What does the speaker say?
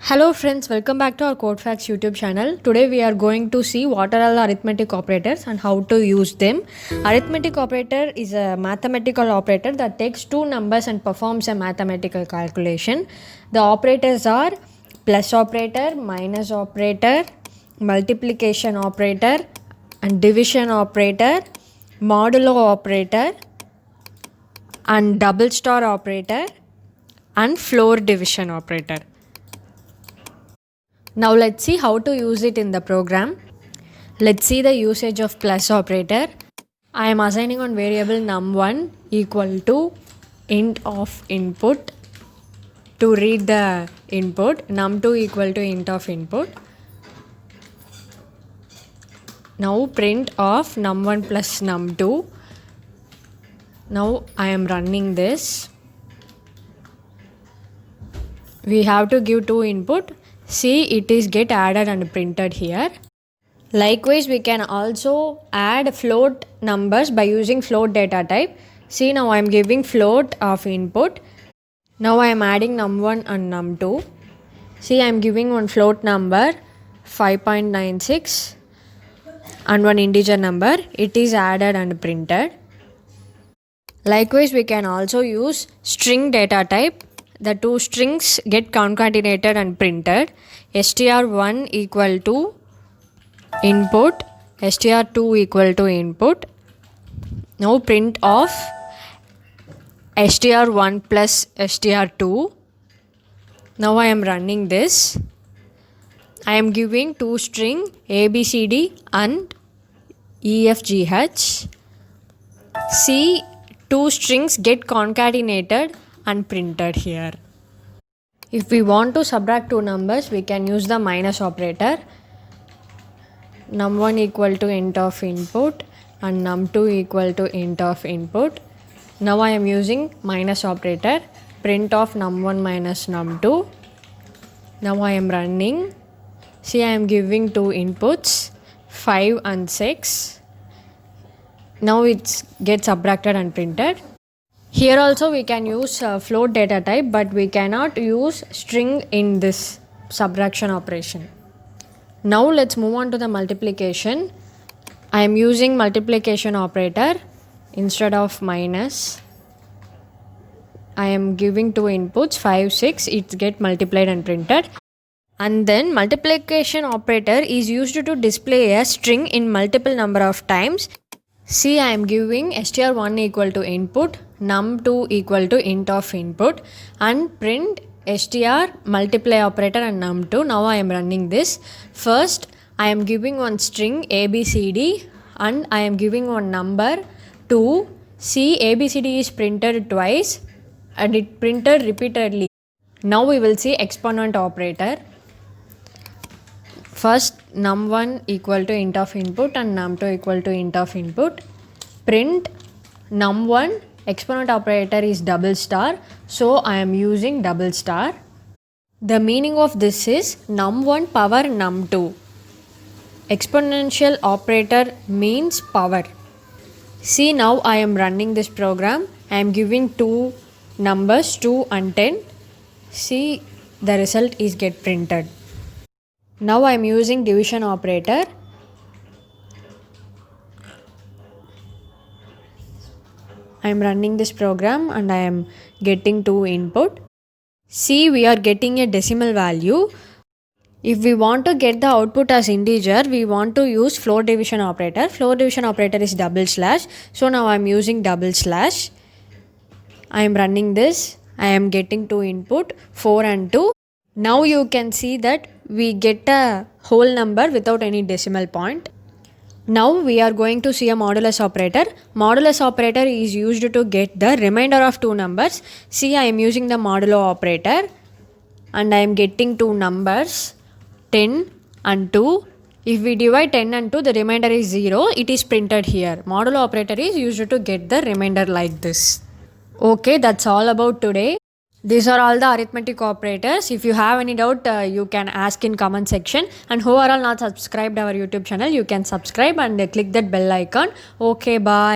Hello friends, welcome back to our CodeFactz YouTube channel. Today we are going to see what are all the arithmetic operators and how to use them. Arithmetic operator is a mathematical operator that takes two numbers and performs a mathematical calculation. The operators are plus operator, minus operator, multiplication operator and division operator, modulo operator and double star operator and floor division operator. Now let's see how to use it in the program. Let's see the usage of plus operator. I am assigning one variable num1 equal to int of input to read the input, num2 equal to int of input. Now print of num1 plus num2. Now I am running this. We have to give two input. See, it is get added and printed here. Likewise, we can also add float numbers by using float data type. See, now I am giving float of input. Now I am adding num1 and num2. See, I am giving one float number 5.96 and one integer number. It is added and printed. Likewise, we can also use string data type. The two strings get concatenated and printed. str1 equal to input, str2 equal to input. Now print of str1 plus str2. Now I am running this. I am giving two string abcd and efgh. See, two strings get concatenated and printed here. If we want to subtract two numbers, we can use the minus operator. num1 equal to int of input and num2 equal to int of input. Now I am using minus operator. Print of num1 minus num2. Now I am running. See, I am giving two inputs 5 and 6. Now it gets subtracted and printed. Here also we can use float data type, but we cannot use string in this subtraction operation. Now let's move on to the multiplication. I am using multiplication operator instead of minus. I am giving two inputs 5, 6. It gets multiplied and printed. And then multiplication operator is used to display a string in multiple number of times. See, I am giving str1 equal to input, num2 equal to int of input and print str multiply operator and num2. Now I am running this. First, I am giving one string abcd and I am giving one number 2. See, abcd is printed twice and it printed repeatedly. Now we will see exponent operator. First, num1 equal to int of input and num2 equal to int of input. Print num1 exponent operator is double star, so I am using double star. The meaning of this is num1 power num2. Exponential operator means power. See, now I am running this program. I am giving two numbers 2 and 10. See, the result is get printed. Now I am using division operator. I am running this program and I am getting two input. See, we are getting a decimal value. If we want to get the output as integer, we want to use floor division operator. Floor division operator is double slash. So now I am using double slash. I am running this. I am getting two input 4 and 2. Now you can see that we get a whole number without any decimal point. Now we are going to see a modulus operator. Modulus operator is used to get the remainder of two numbers. See, I am using the modulo operator and I am getting two numbers 10 and 2. If we divide 10 and 2, the remainder is 0. It is printed here. Modulo operator is used to get the remainder like this. Okay, that's all about today. These are all the arithmetic operators. If you have any doubt, you can ask in comment section. And who are all not subscribed our YouTube channel, you can subscribe and click that bell icon. Okay, bye.